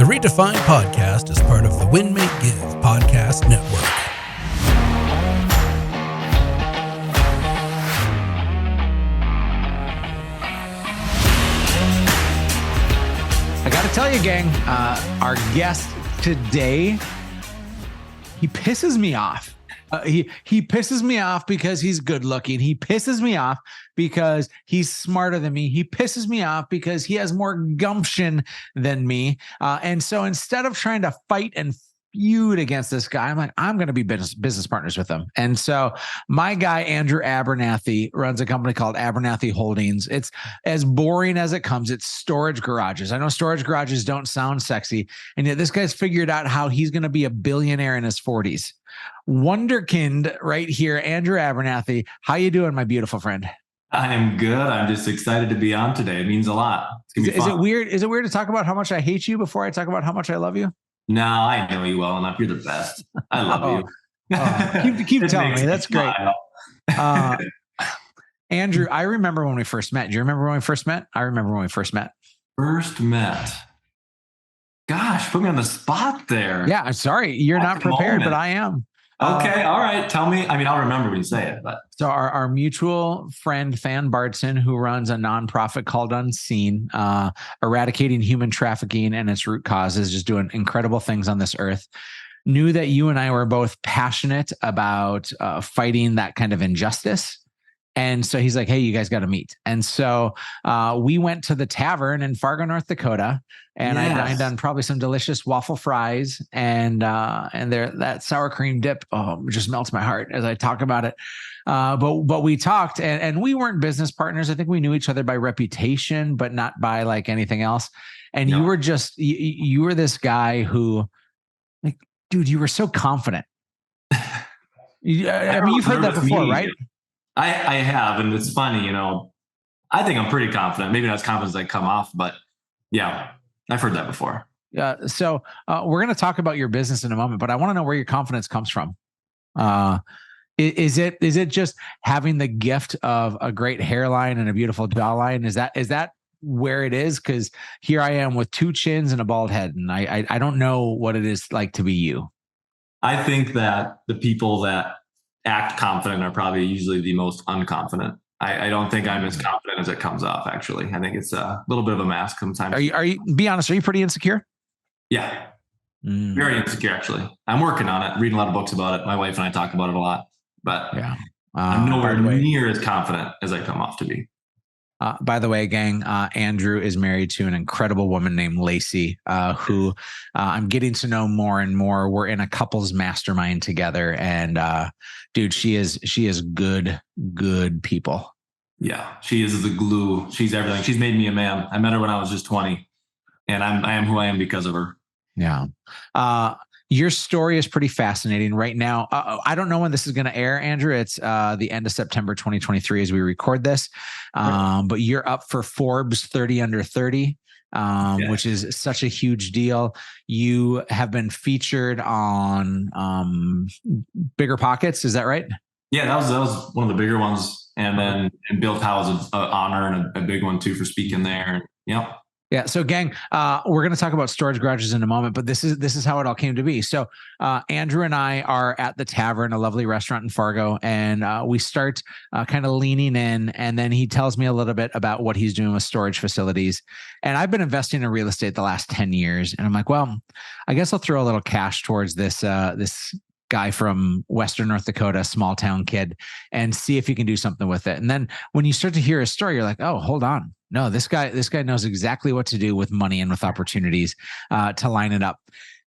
The Redefined podcast is part of the Win, Make, Give podcast network. I got to tell you, gang, our guest today, he pisses me off. He pisses me off because he's good looking. He pisses me off because he's smarter than me. He pisses me off because he has more gumption than me. And so instead of trying to fight and feud against this guy, I'm like, I'm going to be business partners with him. And so my guy, Andrew Abernathey, runs a company called Abernathey Holdings. It's as boring as it comes. It's storage garages. I know storage garages don't sound sexy. And yet this guy's figured out how he's going to be a billionaire in his 40s. Wonderkind right here, Andrew Abernathey. How you doing, my beautiful friend? I'm good. I'm just excited to be on today. It means a lot. It's gonna be fun. Is it weird? Is it weird to talk about how much I hate you before I talk about how much I love you? No, I know you well enough. You're the best. I love you. Keep telling me. That's great. Andrew, I remember when we first met. Do you remember when we first met? I remember when we first met. First met. Gosh, put me on the spot there. Yeah, I'm sorry. You're not prepared, but I am. Okay, all right. Tell me. I mean, I'll remember when you say it. But so our mutual friend, Fan Bartson, who runs a nonprofit called Unseen, eradicating human trafficking and its root causes, just doing incredible things on this earth, knew that you and I were both passionate about fighting that kind of injustice. And so he's like, hey, you guys got to meet. And so we went to the tavern in Fargo, North Dakota, and I dined on probably some delicious waffle fries and that sour cream dip. Oh, it just melts my heart as I talk about it. But we talked and we weren't business partners. I think we knew each other by reputation, but not by like anything else. And you were just, you were this guy who, like, dude, you were so confident. I mean, you've heard that before, right? I have, and it's funny, I think I'm pretty confident. Maybe not as confident as I come off, but yeah, I've heard that before. So we're going to talk about your business in a moment, but I want to know where your confidence comes from. Is it just having the gift of a great hairline and a beautiful jawline? Is that where it is? Because here I am with two chins and a bald head, and I don't know what it is like to be you. I think that the people that act confident are probably usually the most unconfident. I don't think I'm as confident as it comes off, actually. I think it's a little bit of a mask sometimes. Are you, be honest, are you pretty insecure? Yeah. Very insecure, actually. I'm working on it, reading a lot of books about it. My wife and I talk about it a lot, but I'm nowhere near as confident as I come off to be. By the way, gang, Andrew is married to an incredible woman named Lacey, who I'm getting to know more and more. We're in a couples mastermind together, and dude, she is good people. Yeah, she is the glue. She's everything. She's made me a man. I met her when I was just 20, and I am who I am because of her. Yeah. Your story is pretty fascinating right now. I don't know when this is going to air, Andrew. It's the end of September 2023 as we record this. But you're up for Forbes 30 under 30, which is such a huge deal. You have been featured on Bigger Pockets. Is that right? Yeah, that was one of the bigger ones. And then Bill Powell's an honor and a big one too for speaking there. Yep. Yeah. So gang, we're going to talk about storage garages in a moment, but this is how it all came to be. So Andrew and I are at the tavern, a lovely restaurant in Fargo, and we start kind of leaning in, and then he tells me a little bit about what he's doing with storage facilities. And I've been investing in real estate the last 10 years. And I'm like, well, I guess I'll throw a little cash towards this guy from Western North Dakota, small town kid, and see if he can do something with it. And then when you start to hear his story, you're like, oh, hold on. No, this guy knows exactly what to do with money and with opportunities to line it up.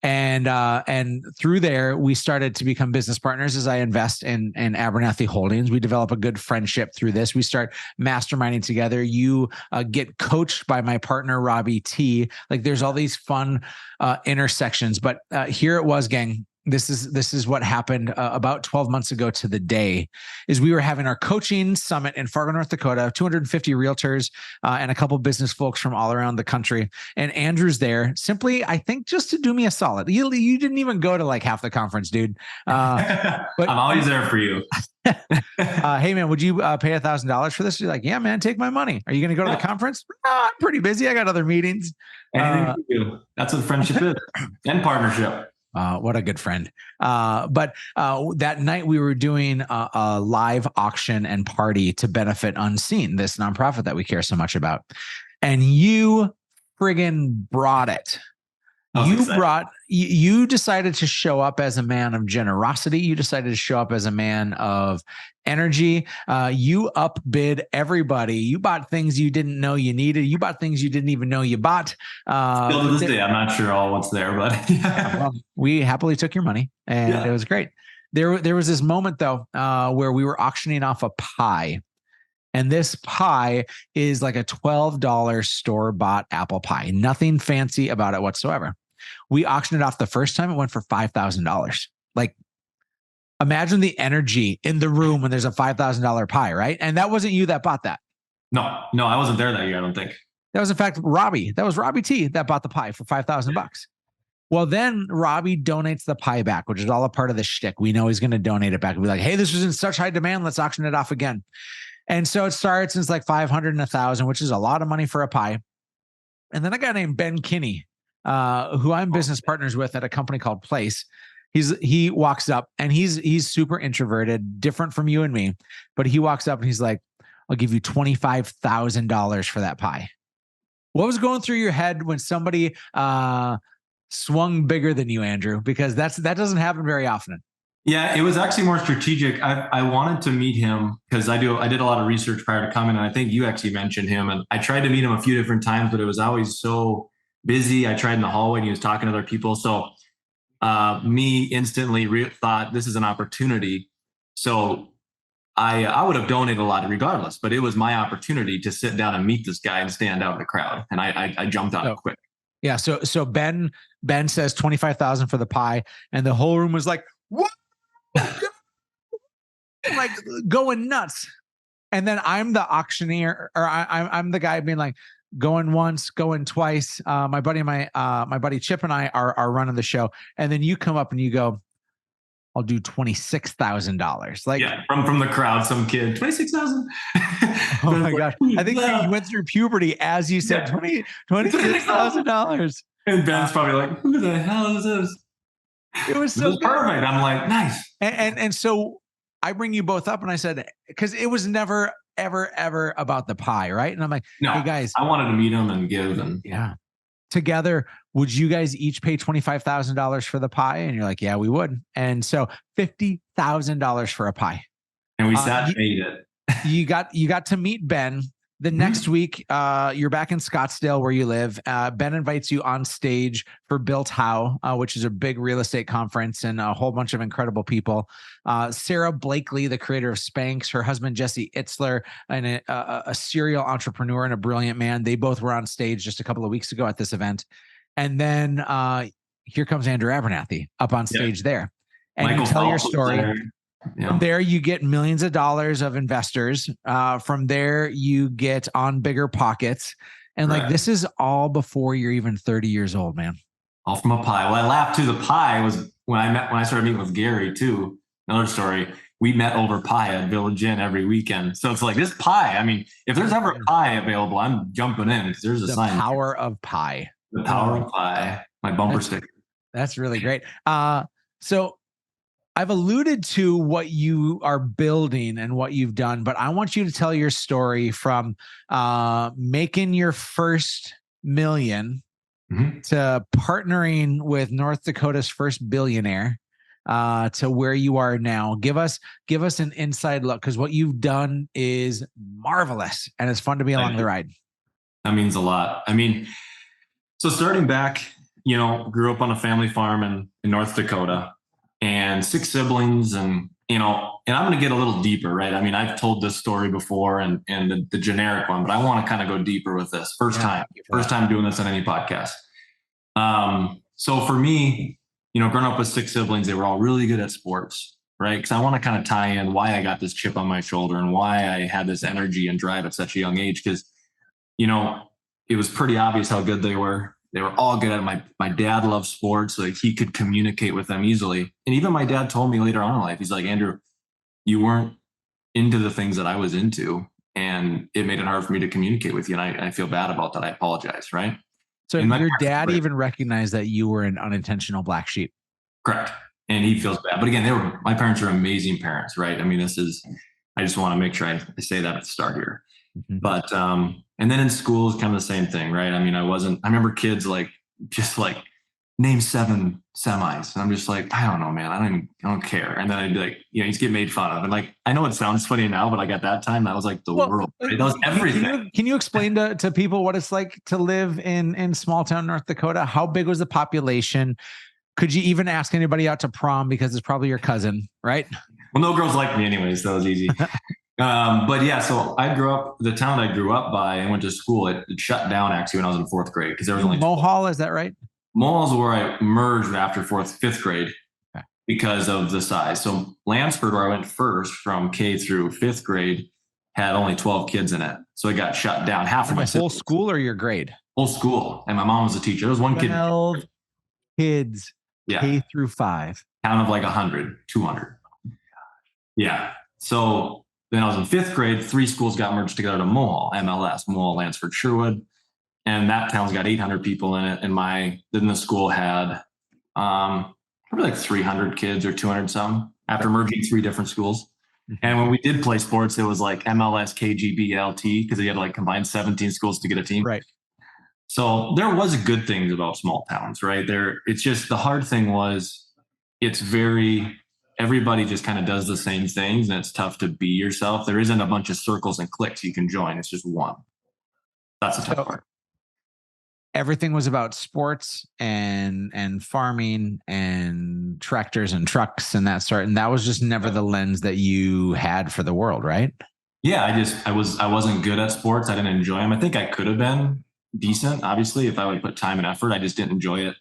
And through there, we started to become business partners as I invest in Abernathey Holdings. We develop a good friendship through this. We start masterminding together. You get coached by my partner, Robbie T. Like there's all these fun intersections, but here it was, gang. This is what happened about 12 months ago to the day. Is we were having our coaching summit in Fargo, North Dakota, 250 realtors and a couple business folks from all around the country. And Andrew's there simply, I think, just to do me a solid. You didn't even go to like half the conference, dude. But I'm always there for you. Hey man, would you pay $1,000 for this? You're like, yeah, man, take my money. Are you going to go to the conference? No, I'm pretty busy. I got other meetings. Anything for you. That's what friendship is, and partnership. What a good friend. But that night we were doing a live auction and party to benefit Unseen, this nonprofit that we care so much about. And you friggin' brought it. You decided to show up as a man of generosity. You decided to show up as a man of energy. You upbid everybody. You bought things you didn't know you needed. You bought things you didn't even know you bought. Still to this day, I'm not sure all what's there, but well, we happily took your money, and it was great. There was this moment though, where we were auctioning off a pie. And this pie is like a $12 store-bought apple pie. Nothing fancy about it whatsoever. We auctioned it off the first time. It went for $5,000. Like, imagine the energy in the room when there's a $5,000 pie, right? And that wasn't you that bought that. No, I wasn't there that year, I don't think. That was, in fact, Robbie. That was Robbie T that bought the pie for $5,000. Well, then Robbie donates the pie back, which is all a part of the shtick. We know he's going to donate it back and be like, hey, this was in such high demand. Let's auction it off again. And so it starts, and it's like 500 and 1,000, which is a lot of money for a pie. And then a guy named Ben Kinney, who I'm business partners with at a company called Place. He walks up, and he's super introverted, different from you and me. But he walks up and he's like, I'll give you $25,000 for that pie. What was going through your head when somebody swung bigger than you, Andrew? Because that doesn't happen very often. Yeah, it was actually more strategic. I wanted to meet him because I did a lot of research prior to coming, and I think you actually mentioned him. And I tried to meet him a few different times, but it was always so busy. I tried in the hallway, and he was talking to other people. So me instantly thought this is an opportunity. So I would have donated a lot regardless, but it was my opportunity to sit down and meet this guy and stand out in the crowd. And I jumped on it quick. Yeah. So Ben says 25,000 for the pie, and the whole room was like, what? Like going nuts. And then I'm the auctioneer, or I'm the guy being like, going once, going twice. My buddy Chip and I are running the show. And then you come up and you go, I'll do $26,000. Like, yeah, from the crowd, some kid, 26,000. Oh my gosh. I think you went through puberty as you said, $26,000. And Ben's probably like, who the hell is this? It was so perfect. I'm like, nice. And so I bring you both up, and I said, because it was never, ever about the pie, right? And I'm like, no, hey guys, I wanted to meet him and give, and together, would you guys each pay $25,000 for the pie? And you're like, yeah, we would. And so $50,000 for a pie. And we sat and ate it. You got to meet Ben. The next week, you're back in Scottsdale where you live. Ben invites you on stage for Built How, which is a big real estate conference, and a whole bunch of incredible people. Sarah Blakely, the creator of Spanx, her husband, Jesse Itzler, and a serial entrepreneur and a brilliant man. They both were on stage just a couple of weeks ago at this event. And then here comes Andrew Abernathey up on stage there. And Michael, you tell your story. Yeah. From there, you get millions of dollars of investors. From there, you get on bigger pockets. And like, this is all before you're even 30 years old, man. All from a pie. Well, I laughed too. The pie was when I started meeting with Gary too. Another story. We met over pie at Village Inn every weekend. So it's like this pie. I mean, if there's ever a pie available, I'm jumping in because there's a sign. The power of pie. The power of pie. My bumper sticker. That's really great. So I've alluded to what you are building and what you've done, but I want you to tell your story from making your first million to partnering with North Dakota's first billionaire to where you are now. Give us an inside look, because what you've done is marvelous, and it's fun to be along the ride. That means a lot. I mean, so starting back, grew up on a family farm in North Dakota. And 6 siblings, and I'm going to get a little deeper, right? I mean, I've told this story before and the generic one, but I want to kind of go deeper with this. First time doing this on any podcast. So for me, growing up with 6 siblings, they were all really good at sports, right? Because I want to kind of tie in why I got this chip on my shoulder and why I had this energy and drive at such a young age. Because, it was pretty obvious how good they were. They were all good at it. My dad loved sports, so he could communicate with them easily. And even my dad told me later on in life, he's like, Andrew, you weren't into the things that I was into, and it made it hard for me to communicate with you. And I feel bad about that. I apologize. Right. So And your dad even recognized that you were an unintentional black sheep. Correct. And he feels bad. But again, my parents are amazing parents, right? I mean, I just want to make sure I say that at the start here. Mm-hmm. But, and then in school is kind of the same thing, right? I mean, I remember kids just name 7 semis. And I'm just like, I don't know, man. I don't care. And then I'd be like, you just get made fun of. And I know it sounds funny now, but at that time, that was the world. Right? That was everything. Can you explain to people what it's like to live in small town North Dakota? How big was the population? Could you even ask anybody out to prom because it's probably your cousin, right? Well, no girls like me anyways. So that was easy. But yeah, so the town I grew up by and went to school, it shut down actually when I was in 4th grade because there was only Mohall, is that right? Mohall is where I merged after 5th grade because of the size. So Lansford, where I went first from K through 5th grade, had only 12 kids in it. So it got shut down. Half of my whole school or your grade? Whole school. And my mom was a teacher. There was one 12 kids. Yeah. K through 5. Town of 100, 200. Yeah. So then I was in 5th grade. 3 schools got merged together to Mohall, MLS, Mohall, Lansford, Sherwood. And that town's got 800 people in it. And then the school had probably 300 kids or 200 some after merging 3 different schools. Mm-hmm. And when we did play sports, it was MLS, KGB, LT, because you had to combine 17 schools to get a team. Right. So there was good things about small towns, right? It's just the hard thing was everybody just kind of does the same things and it's tough to be yourself. There isn't a bunch of circles and cliques you can join. It's just one. That's the tough part. Everything was about sports and farming and tractors and trucks and that sort. And that was just never the lens that you had for the world, right? Yeah, I wasn't good at sports. I didn't enjoy them. I think I could have been decent, obviously, if I would put time and effort. I just didn't enjoy it.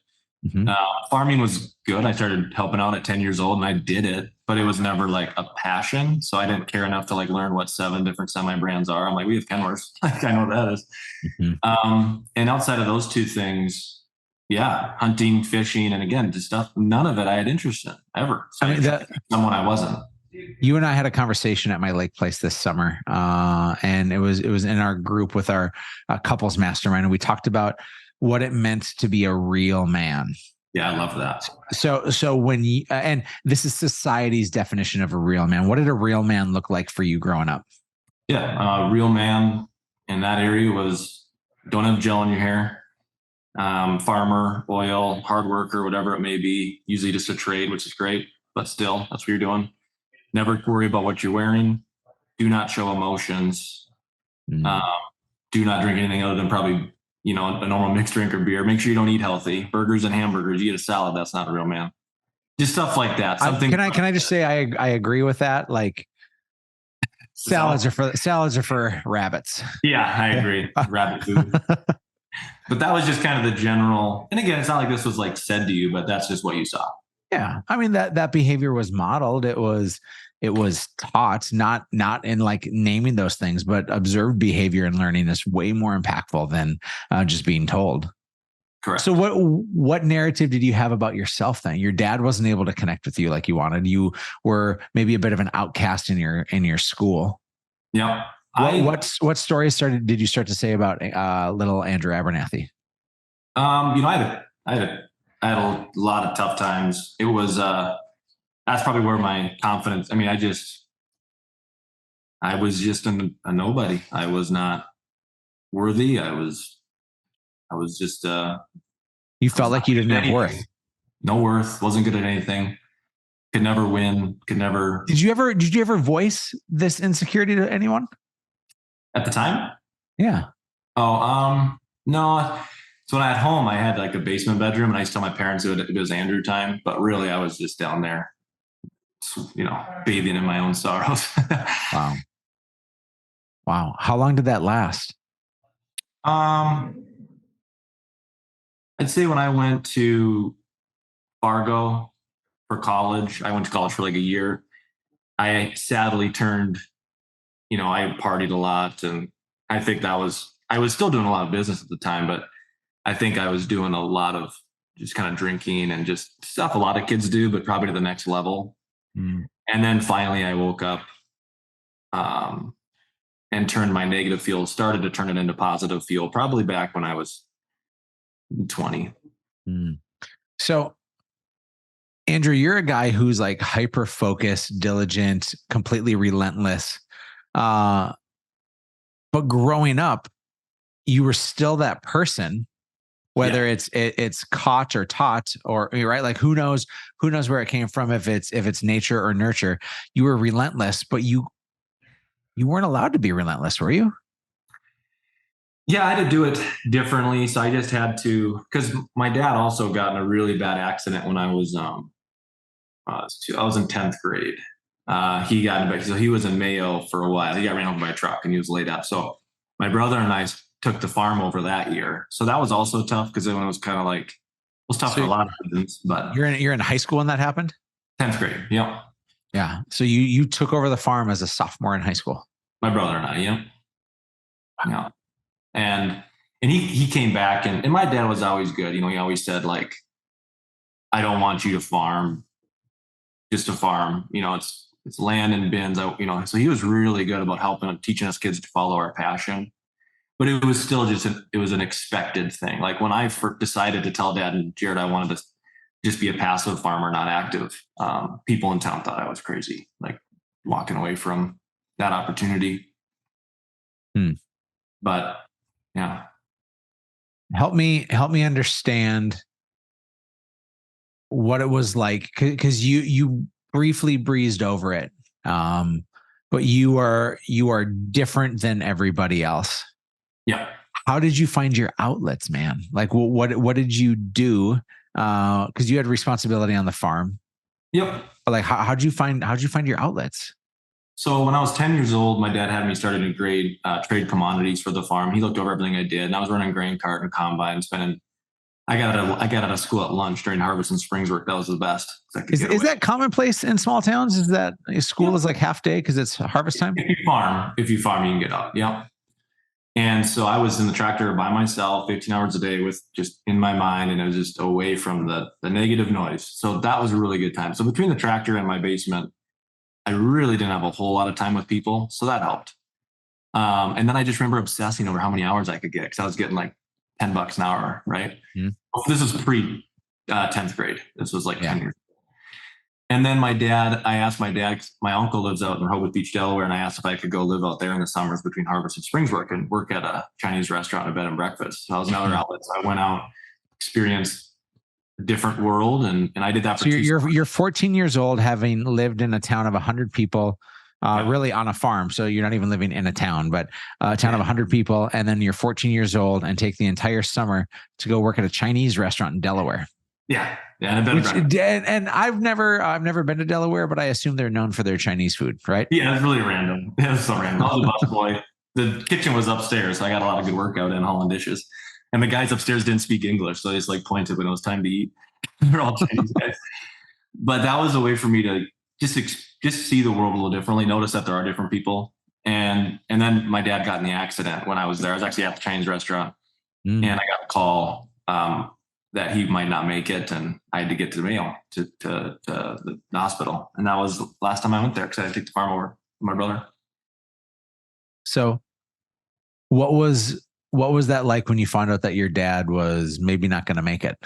Mm-hmm. Farming was good. I started helping out at 10 years old and I did it, but it was never a passion. So I didn't care enough to learn what 7 different semi brands are. I'm we have Kenworth. I know what that is. Mm-hmm. And outside of those 2 things, yeah, hunting, fishing, and again, just stuff, none of it I had interest in ever. So someone I wasn't. You and I had a conversation at my lake place this summer, and it was in our group with our couples mastermind, and we talked about what it meant to be a real man. Yeah, I love that. So when you and this is society's definition of a real man. What did a real man look like for you growing up? Yeah, real man in that area was don't have gel in your hair, farmer, oil, hard worker, whatever it may be. Usually just a trade, which is great, but still, that's what you're doing. Never worry about what you're wearing. Do not show emotions. Mm. Do not drink anything other than probably, a normal mixed drink or beer. Make sure you don't eat healthy. Burgers and hamburgers. You eat a salad. That's not a real man. Just stuff like that. Can I just say I agree with that? Salads are for rabbits. Yeah, I agree. Rabbit food. But that was just kind of the general. And again, it's not like this was said to you, but that's just what you saw. Yeah, I mean that behavior was modeled. It was taught, not in naming those things, but observed behavior and learning is way more impactful than just being told. Correct. So what narrative did you have about yourself then? Your dad wasn't able to connect with you like you wanted. You were maybe a bit of an outcast in your school. Yeah. What stories did you start to say about little Andrew Abernathey? I had a lot of tough times. It was that's probably where my confidence. I mean, I was just a nobody. I was not worthy. I was just. You felt like you didn't have worth. No worth. Wasn't good at anything. Could never win. Could never. Did you ever voice this insecurity to anyone? At the time? Yeah. Oh, no. So when I at home, I had a basement bedroom, and I used to tell my parents it was Andrew time, but really I was just down there, bathing in my own sorrows. Wow. How long did that last? I'd say when I went to Fargo for college, I went to college for a year. I sadly turned, I partied a lot, and I think I was still doing a lot of business at the time, but I think I was doing a lot of just kind of drinking and just stuff a lot of kids do, but probably to the next level. Mm. And then finally I woke up, and turned my negative fuel, started to turn it into positive fuel, probably back when I was 20. Mm. So, Andrew, you're a guy who's like hyper focused, diligent, completely relentless. But growing up, you were still that person, whether it's caught or taught, or right, like who knows where it came from, if it's nature or nurture. You were relentless, but you weren't allowed to be relentless, were you? Yeah, I had to do it differently. So I just had to, because my dad also got in a really bad accident when I was I was in 10th grade. He got in, so he was in Mayo for a while. He got ran over by a truck and he was laid up. So my brother and I took the farm over that year. So that was also tough because it was kind of like, it was tough for a lot of reasons. But you're in high school when that happened? 10th grade. Yep. Yeah. So you took over the farm as a sophomore in high school. My brother and I. Yep. Yeah. And he came back, and my dad was always good. He always said, like, I don't want you to farm just to farm. It's land and bins. So he was really good about helping teaching us kids to follow our passion. But it was still it was an expected thing. Like when I decided to tell Dad and Jared I wanted to just be a passive farmer, not active, people in town thought I was crazy, like walking away from that opportunity. But yeah. Help me understand what it was like, because you briefly breezed over it, but you are different than everybody else. Yeah. How did you find your outlets, man? Like what did you do? Because you had responsibility on the farm. Yep. But like how'd you find your outlets? So when I was 10 years old, my dad had me started to trade commodities for the farm. He looked over everything I did, and I was running grain cart and combine, spending. I got out of school at lunch during harvest and springs work. That was the best. Is that commonplace in small towns? Is that school is like half day because it's harvest time? If you farm, you can get up. Yep. And so I was in the tractor by myself, 15 hours a day, with just in my mind, and it was just away from the negative noise. So that was a really good time. So between the tractor and my basement, I really didn't have a whole lot of time with people, so that helped. And then I just remember obsessing over how many hours I could get, because I was getting like $10 an hour, right? Mm-hmm. This was pre 10th grade. This was like 10 years. And then I asked my dad, my uncle lives out in Rehoboth Beach, Delaware, and I asked if I could go live out there in the summers between harvest and springs work and work at a Chinese restaurant, a bed and breakfast. So that was another outlet. So I went out, experienced a different world, and I did that for you're 14 years old, having lived in a town of 100 people, really on a farm. So you're not even living in a town, but a town of 100 people. And then you're 14 years old and take the entire summer to go work at a Chinese restaurant in Delaware. Yeah. And I've never been to Delaware, but I assume they're known for their Chinese food, right? Yeah, it's really random. It was so random. I was a busboy. The kitchen was upstairs, so I got a lot of good workout in hauling dishes. And the guys upstairs didn't speak English, so they just like pointed when it was time to eat. They're all Chinese guys. But that was a way for me to just see the world a little differently, notice that there are different people. And then my dad got in the accident when I was there. I was actually at the Chinese restaurant, and I got a call that he might not make it, and I had to get to the Mayo to the hospital. And that was the last time I went there, because I had to take the farm over with my brother. So what was that like when you found out that your dad was maybe not going to make it?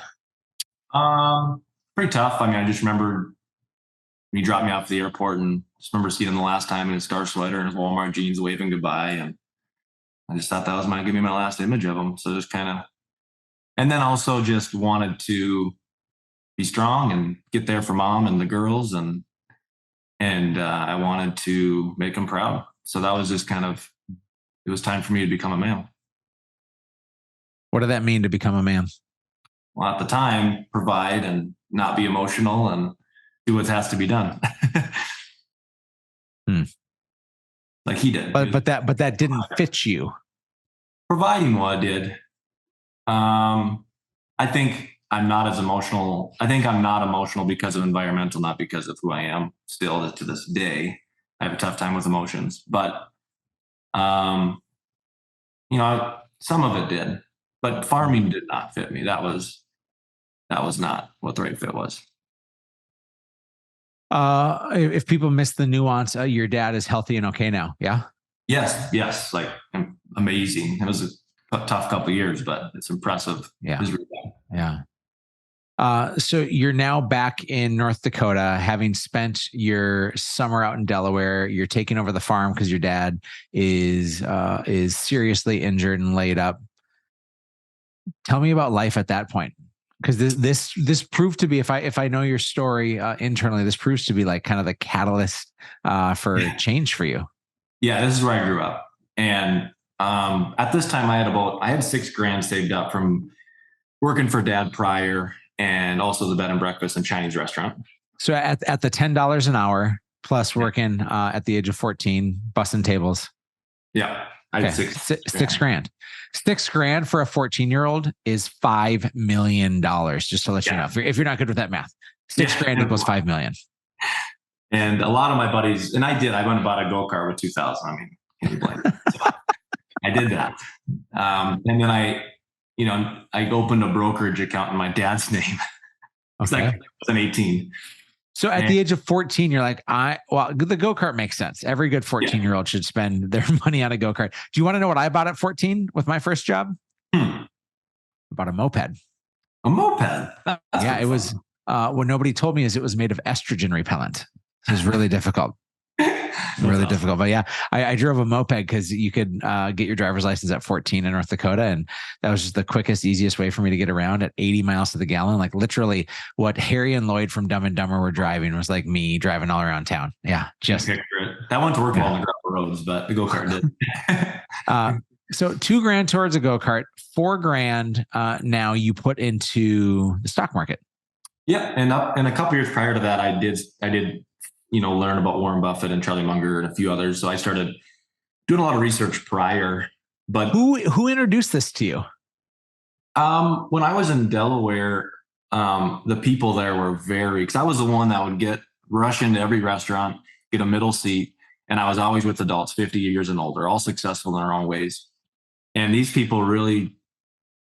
Pretty tough. I mean, I just remember he dropped me off at the airport, and just remember seeing him the last time in his Star sweater and his Walmart jeans, waving goodbye. And I just thought that was give me my last image of him. So just kind of, and then also just wanted to be strong and get there for mom and the girls. And I wanted to make them proud. So that was just kind of, it was time for me to become a man. What did that mean, to become a man? Well, at the time, provide and not be emotional and do what has to be done. Like he did. But that didn't fit you. Providing what did. I think I'm not as emotional. I think I'm not emotional because of environmental, not because of who I am. Still to this day, I have a tough time with emotions. But some of it did. But farming did not fit me. That was not what the right fit was. If people miss the nuance, your dad is healthy and okay now. Yeah. Yes. Like amazing. It was a tough couple of years, but it's impressive. Yeah. Yeah. So you're now back in North Dakota, having spent your summer out in Delaware. You're taking over the farm because your dad is seriously injured and laid up. Tell me about life at that point, because this proved to be, if I know your story internally, this proves to be like kind of the catalyst for change for you. Yeah, this is where I grew up, and at this time I had $6,000 saved up from working for dad prior, and also the bed and breakfast and Chinese restaurant. So at the $10 an hour plus working at the age of 14, bussing tables. Yeah. I had $6,000. $6,000 for a 14-year-old is $5 million. Just to let you know, if you're not good with that math, $6,000 equals $5 million. And a lot of my buddies, and I went and bought a go-kart with 2,000. I mean, can you blame me? So I did that. And then I opened a brokerage account in my dad's name. It's like I was 18. So at the age of 14, you're like, the go-kart makes sense. Every good 14-year-old should spend their money on a go-kart. Do you want to know what I bought at 14 with my first job? I bought a moped. A moped? It was, what nobody told me is it was made of estrogen repellent. It was really difficult. Really difficult. But yeah, I drove a moped because you could get your driver's license at 14 in North Dakota. And that was just the quickest, easiest way for me to get around at 80 miles to the gallon. Like literally what Harry and Lloyd from Dumb and Dumber were driving was like me driving all around town. Yeah. That went to work well on the gravel roads, but the go-kart did. So $2,000 towards a go-kart, $4,000 now you put into the stock market. Yeah. And a couple years prior to that, I did learn about Warren Buffett and Charlie Munger and a few others. So I started doing a lot of research prior. But who introduced this to you? When I was in Delaware, the people there were because I was the one that would rush into every restaurant, get a middle seat. And I was always with adults 50 years and older, all successful in their own ways. And these people really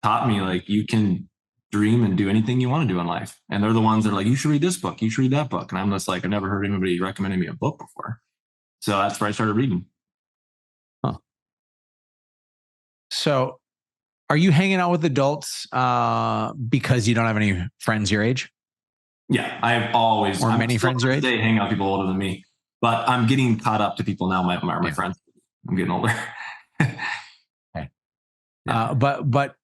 taught me, like, you can dream and do anything you want to do in life. And they're the ones that are like, you should read this book, you should read that book. And I'm just like, I've never heard anybody recommending me a book before. So that's where I started reading. Huh. So are you hanging out with adults because you don't have any friends your age? Yeah, I've always. Or many friends your age? They hang out with people older than me. But I'm getting caught up to people now, my friends. I'm getting older. Okay. Yeah. But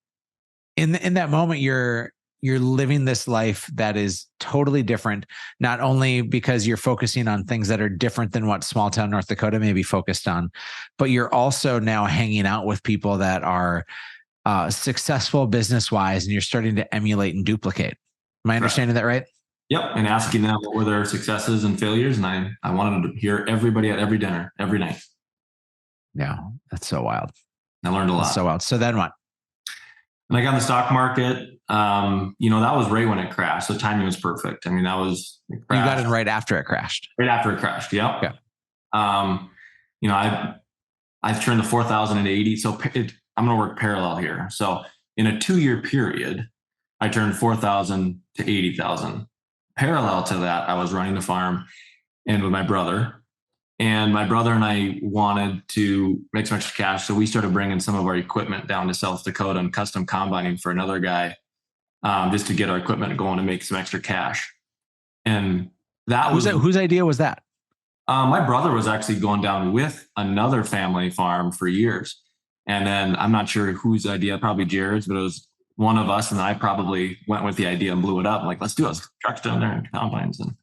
in that moment, you're living this life that is totally different, not only because you're focusing on things that are different than what small town North Dakota may be focused on, but you're also now hanging out with people that are successful business-wise, and you're starting to emulate and duplicate. Am I understanding that right? Yep. And asking them what were their successes and failures. And I wanted to hear everybody at every dinner, every night. Yeah. That's so wild. I learned a lot. That's so wild. So then what? And I got in the stock market. That was right when it crashed. The timing was perfect. I mean, you got in right after it crashed. Right after it crashed. Yep. Yeah. I've turned the 4,000 into 80. So I'm going to work parallel here. So in a 2-year period, I turned 4,000 to 80,000. Parallel to that, I was running the farm and with my brother. And my brother and I wanted to make some extra cash. So we started bringing some of our equipment down to South Dakota and custom combining for another guy, just to get our equipment going and make some extra cash. And whose idea was that? My brother was actually going down with another family farm for years. And then I'm not sure whose idea, probably Jared's, but it was one of us. And I probably went with the idea and blew it up. I'm like, let's do it. Trucks down there and combines. And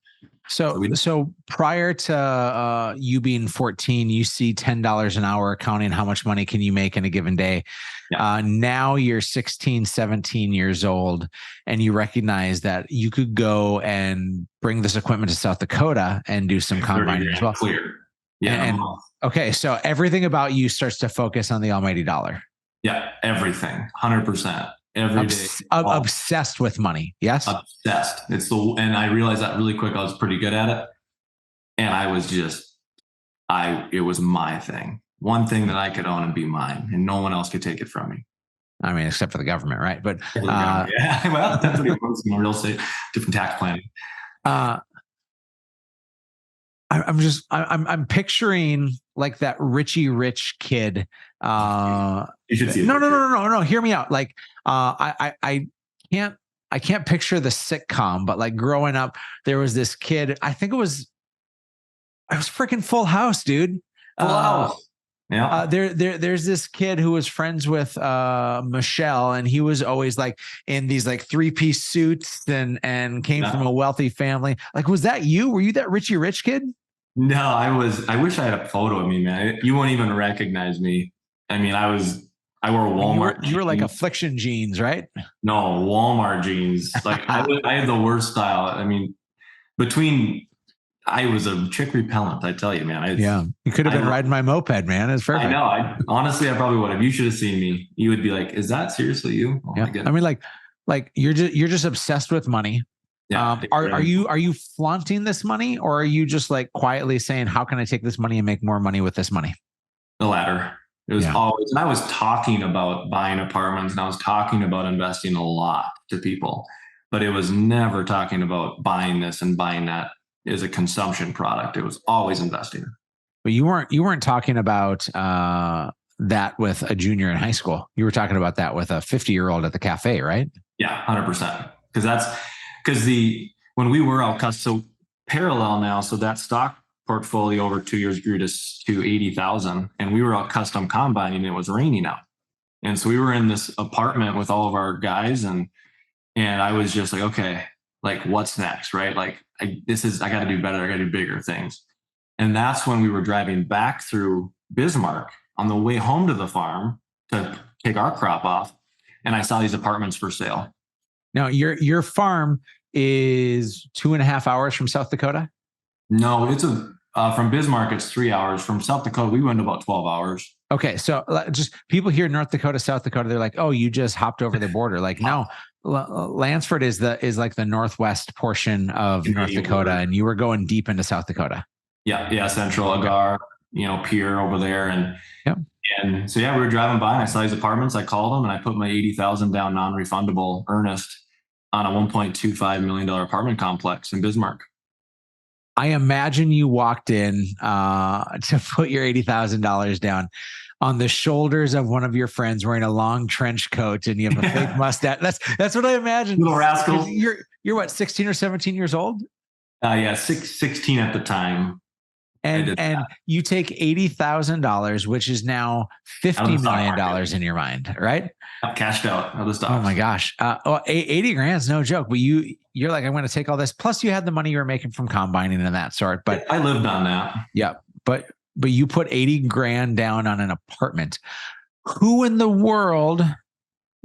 So prior to you being 14, you see $10 an hour counting how much money can you make in a given day. Yeah. Now you're 16, 17 years old, and you recognize that you could go and bring this equipment to South Dakota and do some combining as well. Clear. Yeah. Okay. So everything about you starts to focus on the almighty dollar. Yeah. Everything. 100%. Every day. Obsessed with money. Yes. Obsessed. And I realized that really quick. I was pretty good at it. And I was it was my thing. One thing that I could own and be mine, and no one else could take it from me. I mean, except for the government, right? But yeah, well, that's what it was in real estate, different tax planning. I'm picturing like that Richie Rich kid. You should see. No. Hear me out. Like, I can't, I can't picture the sitcom, but like growing up, there was this kid. I think it was freaking Full House, dude. Full House. Yeah. There's this kid who was friends with Michelle, and he was always like in these like 3-piece suits and came from a wealthy family. Like, was that you? Were you that Richie Rich kid? No, I wish I had a photo of me, man. You won't even recognize me. I mean, I wore Walmart. You were like Affliction jeans, right? No, Walmart jeans. Like I had the worst style. I mean, I was a chick repellent, I tell you, man. You could have been riding my moped, man. It's perfect. I know. Honestly, I probably would have. You should have seen me. You would be like, "Is that seriously you?" Oh my goodness. I mean, like you're just obsessed with money. Yeah. Are you flaunting this money, or are you just like quietly saying, "How can I take this money and make more money with this money?" The latter. It was always, and I was talking about buying apartments, and I was talking about investing a lot to people, but it was never talking about buying this and buying that as a consumption product. It was always investing. But you weren't talking about that with a junior in high school. You were talking about that with a 50-year-old at the cafe, right? Yeah, 100%. Because when we were out so parallel now, so that stock portfolio over 2 years grew to 80,000, and we were out custom combining. And it was raining out, and so we were in this apartment with all of our guys, and I was just like, okay, like what's next, right? Like I got to do better. I got to do bigger things. And that's when we were driving back through Bismarck on the way home to the farm to take our crop off, and I saw these apartments for sale. Now, your farm is 2.5 hours from South Dakota? No, it's from Bismarck, it's 3 hours. From South Dakota, we went about 12 hours. Okay. So just people here in North Dakota, South Dakota, they're like, oh, you just hopped over the border. Like, no, Lansford is like the northwest portion of North Dakota, and you were going deep into South Dakota. Yeah. Central Agar, Pier over there. And so, we were driving by and I saw these apartments. I called them and I put my 80,000 down non-refundable earnest on a $1.25 million apartment complex in Bismarck. I imagine you walked in to put your $80,000 down on the shoulders of one of your friends wearing a long trench coat, and you have a fake mustache. That's what I imagine. Little rascal. You're what, 16 or 17 years old? 16 at the time. And you take $80,000, which is now $50 million in your mind, right? Cashed out of the stocks. Oh my gosh. 80 grand is no joke, but you're like, I'm going to take all this. Plus you had the money you were making from combining and that sort, but I lived on that. Yeah. But you put 80 grand down on an apartment. Who in the world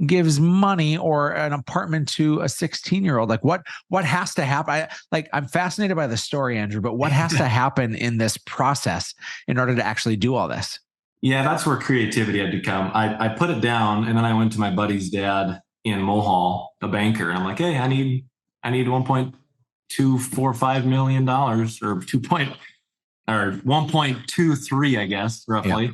gives money or an apartment to a 16-year-old? Like what has to happen? I'm fascinated by the story, Andrew, but what has to happen in this process in order to actually do all this? Yeah, that's where creativity had to come. I put it down, and then I went to my buddy's dad in Mohall, a banker, and I'm like, hey, I need $1.245 million or 1.23, I guess, roughly. Yeah.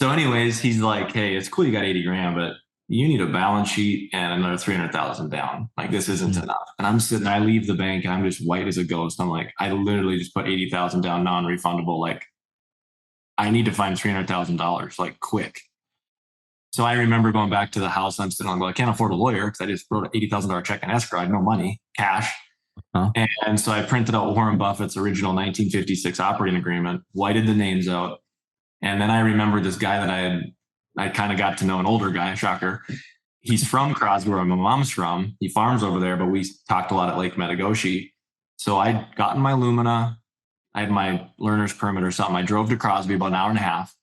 So anyways, he's like, hey, it's cool you got 80 grand, but you need a balance sheet and another 300,000 down. Like, this isn't enough. And I'm sitting, I leave the bank and I'm just white as a ghost. I'm like, I literally just put 80,000 down, non-refundable. Like, I need to find $300,000 like quick. So I remember going back to the house. I'm sitting on, I can't afford a lawyer because I just wrote an $80,000 check in escrow. I had no money, cash. Huh. And so I printed out Warren Buffett's original 1956 operating agreement, whited the names out. And then I remembered this guy that I kind of got to know, an older guy, shocker. He's from Crosby, where my mom's from. He farms over there, but we talked a lot at Lake Metagoshi. So I'd gotten my Lumina. I had my learner's permit or something. I drove to Crosby about an hour and a half,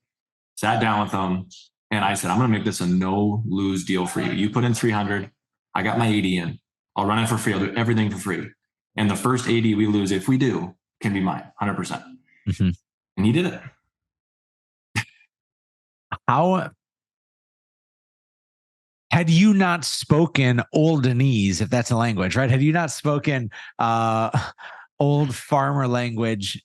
sat down with him, and I said, I'm going to make this a no-lose deal for you. You put in 300. I got my 80 in. I'll run it for free. I'll do everything for free. And the first 80 we lose, if we do, can be mine, 100%. Mm-hmm. And he did it. How had you not spoken oldenese, if that's a language, right? Had you not spoken old farmer language,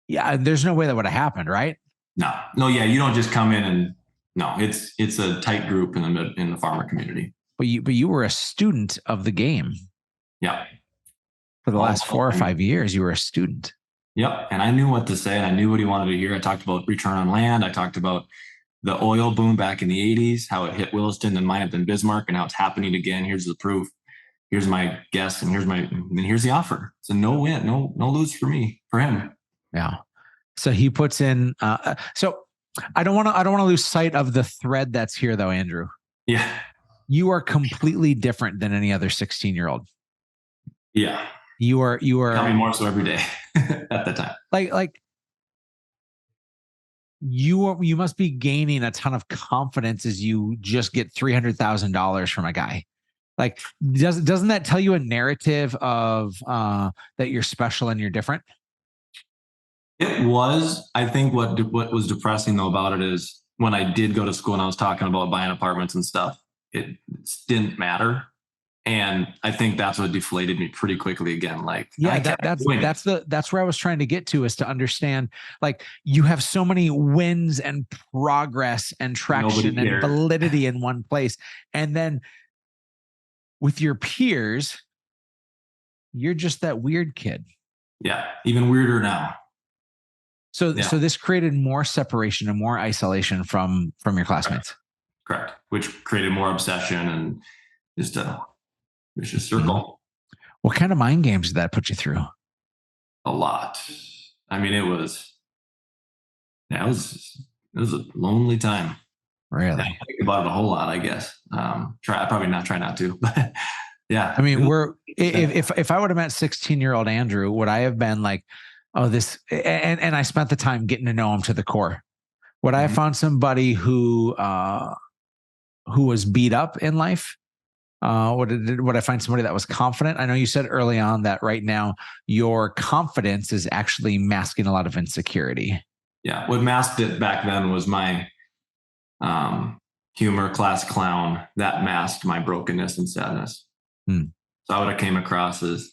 yeah, there's no way that would have happened, right? No, yeah, you don't just come in and no, it's a tight group in the farmer community. But you were a student of the game. Yeah. For the last 4 or 5 years, you were a student. Yep. And I knew what to say and I knew what he wanted to hear. I talked about return on land. I talked about the oil boom back in the 80s, how it hit Williston and might have been Bismarck, and how it's happening again. Here's the proof. Here's my guess, and here's the offer. It's a no win, no lose for me, for him. Yeah. So he puts in. So I don't want to lose sight of the thread that's here, though, Andrew. Yeah. You are completely different than any other 16-year-old. Yeah. You are becoming more so every day at the time. Like you must be gaining a ton of confidence as you just get $300,000 from a guy. Like, doesn't that tell you a narrative of that you're special and you're different? It was. I think what was depressing though about it is when I did go to school and I was talking about buying apartments and stuff, it didn't matter. And I think that's what deflated me pretty quickly again. Like, yeah, that's where I was trying to get to, is to understand, like, you have so many wins and progress and traction and validity in one place. And then with your peers, you're just that weird kid. Yeah. Even weirder now. So this created more separation and more isolation from your classmates. Correct. Which created more obsession and just a vicious circle. Mm-hmm. What kind of mind games did that put you through? A lot. I mean, it was a lonely time. Really? I think about it a whole lot, I guess. Probably not try not to, but yeah. I mean, if I would have met 16-year-old Andrew, would I have been like, oh, this, and I spent the time getting to know him to the core. Would I have found somebody who was beat up in life? Would I find somebody that was confident? I know you said early on that right now your confidence is actually masking a lot of insecurity. Yeah. What masked it back then was my humor, class clown. That masked my brokenness and sadness. So I would have came across as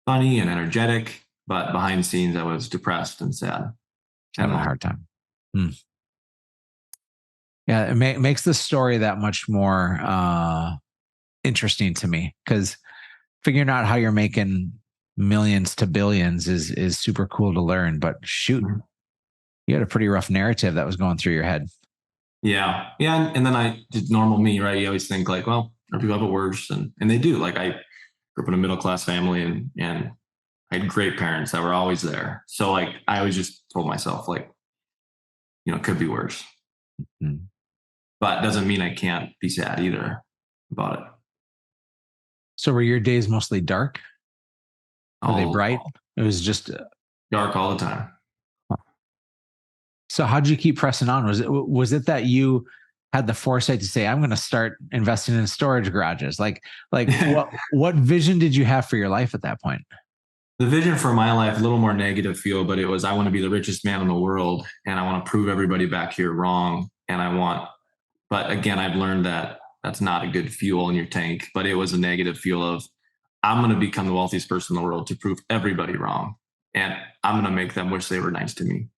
funny and energetic, but behind the scenes I was depressed and sad. Having a hard time. Yeah, it makes the story that much more interesting to me, because figuring out how you're making millions to billions is super cool to learn. But shoot, you had a pretty rough narrative that was going through your head. Yeah. Yeah. And then I did normal me, right? You always think like, well, people have it worse. And they do. Like, I grew up in a middle-class family and I had great parents that were always there. So like, I always just told myself like, it could be worse, but it doesn't mean I can't be sad either about it. So were your days mostly dark? Were they bright? It was just dark all the time. So how'd you keep pressing on? Was it that you had the foresight to say, I'm going to start investing in storage garages? Like what vision did you have for your life at that point? The vision for my life, a little more negative feel, but it was, I want to be the richest man in the world and I want to prove everybody back here wrong. But again, I've learned that that's not a good fuel in your tank, but it was a negative fuel of, I'm going to become the wealthiest person in the world to prove everybody wrong. And I'm going to make them wish they were nice to me.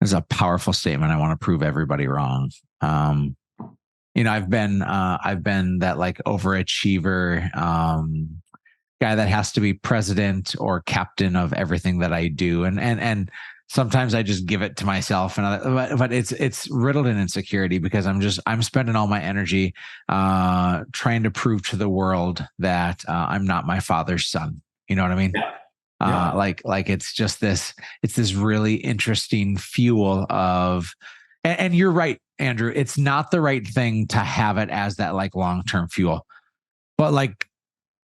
It's a powerful statement. I want to prove everybody wrong. I've been that like overachiever guy that has to be president or captain of everything that I do, and sometimes I just give it to myself, but it's riddled in insecurity because I'm spending all my energy trying to prove to the world that I'm not my father's son. You know what I mean? Yeah. Like it's this really interesting fuel of, and you're right, Andrew, it's not the right thing to have it as that like long-term fuel, but like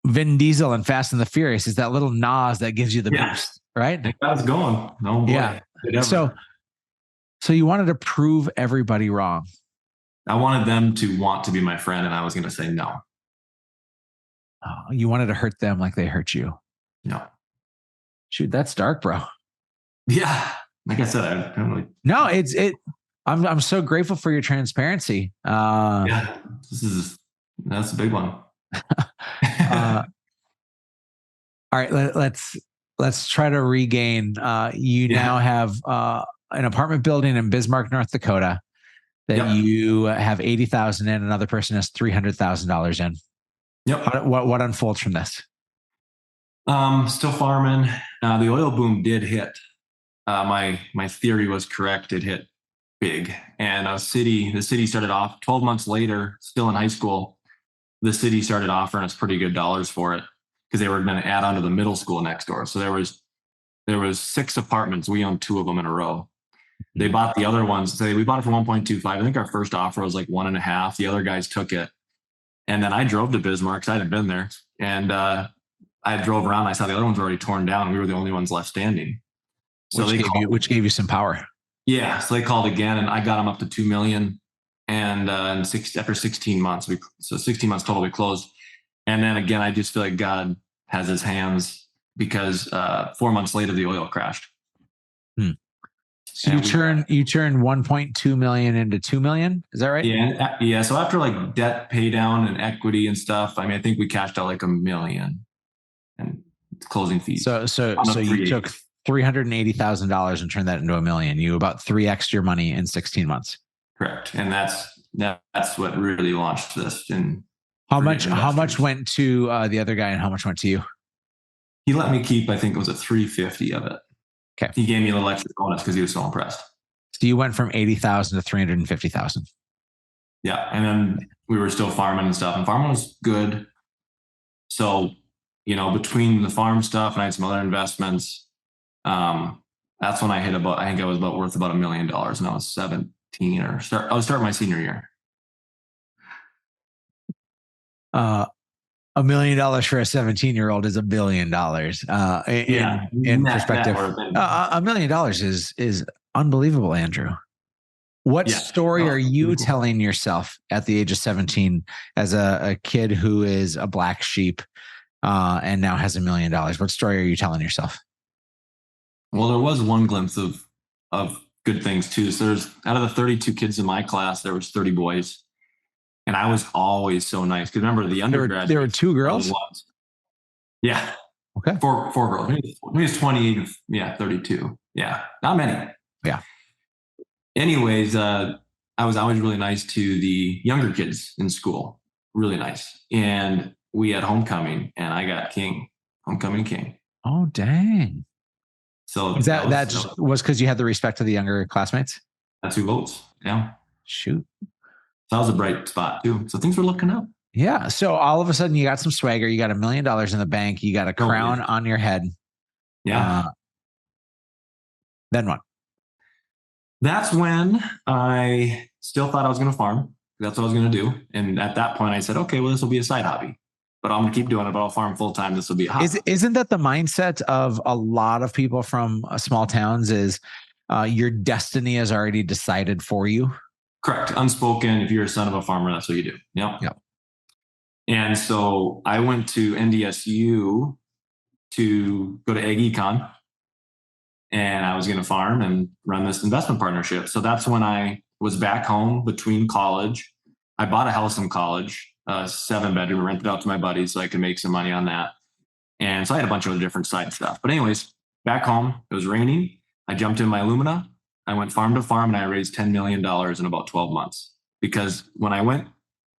Vin Diesel and Fast and the Furious is that little nos that gives you the boost, right? That's going. Oh boy. Yeah. So you wanted to prove everybody wrong. I wanted them to want to be my friend and I was going to say no. Oh, you wanted to hurt them like they hurt you. No. Shoot, that's dark, bro. Yeah. Like I said, I don't really. No, I'm so grateful for your transparency. Yeah, that's a big one. All right, let's try to regain. You now have an apartment building in Bismarck, North Dakota, that you have $80,000 in. Another person has $300,000 in. Yep. What unfolds from this? Still farming. The oil boom did hit. My theory was correct. It hit big. And the city started off 12 months later, still in high school. The city started offering us pretty good dollars for it because they were going to add on to the middle school next door. So there was 6 apartments. We owned 2 of them in a row. They bought the other ones. We bought it for 1.25. I think our first offer was like 1.5. The other guys took it. And then I drove to Bismarck because I hadn't been there. And I drove around. I saw the other ones were already torn down. We were the only ones left standing. So which gave you some power. Yeah. So they called again, and I got them up to $2 million. And after 16 months, 16 months total, we closed. And then again, I just feel like God has his hands because 4 months later, the oil crashed. So you turn 1.2 million into 2 million. Is that right? Yeah. Yeah. So after like debt pay down and equity and stuff, I think we cashed out like $1 million and closing fees. So you took $380,000 and turned that into $1 million. You about 3x your money in 16 months. Correct. And that's what really launched this. And how much went to the other guy and how much went to you? He let me keep, I think it was a 350 of it. Okay. He gave me a little extra bonus because he was so impressed. So you went from 80,000 to 350,000. Yeah. And then we were still farming and stuff, and farming was good. So, between the farm stuff and I had some other investments, that's when I hit I think I was worth about $1 million, and I was 17 I was starting my senior year. $1 million for a 17-year-old is $1 billion. In perspective, $1 million is unbelievable, Andrew. What story are you telling yourself at the age of 17 as a kid who is a black sheep and now has $1 million? What story are you telling yourself? Well, there was one glimpse of good things too. So there's, out of the 32 kids in my class, there was 30 boys. And I was always so nice. Because remember, the undergraduates. There were 2 girls? Yeah. Okay. Four girls. Maybe it's 28. Yeah, 32. Yeah. Not many. Yeah. Anyways, I was always really nice to the younger kids in school. Really nice. And we had homecoming, and I got homecoming king. Oh, dang. So that was because you had the respect of the younger classmates? That's 2 votes. Yeah. Shoot. That was a bright spot too. So things were looking up. Yeah. So all of a sudden you got some swagger. You got $1 million in the bank. You got a crown on your head. Yeah. Then what? That's when I still thought I was going to farm. That's what I was going to do. And at that point I said, okay, well, this will be a side hobby, but I'm going to keep doing it, but I'll farm full time. This will be a hobby. Isn't that the mindset of a lot of people from small towns is your destiny is already decided for you? Correct. Unspoken. If you're a son of a farmer, that's what you do. Yep. And so I went to NDSU to go to Ag Econ, and I was going to farm and run this investment partnership. So that's when I was back home between college. I bought a house in college, 7-bedroom, rented out to my buddies so I could make some money on that. And so I had a bunch of other different side stuff. But anyways, back home, it was raining. I jumped in my Lumina. I went farm to farm, and I raised $10 million in about 12 months. Because when I went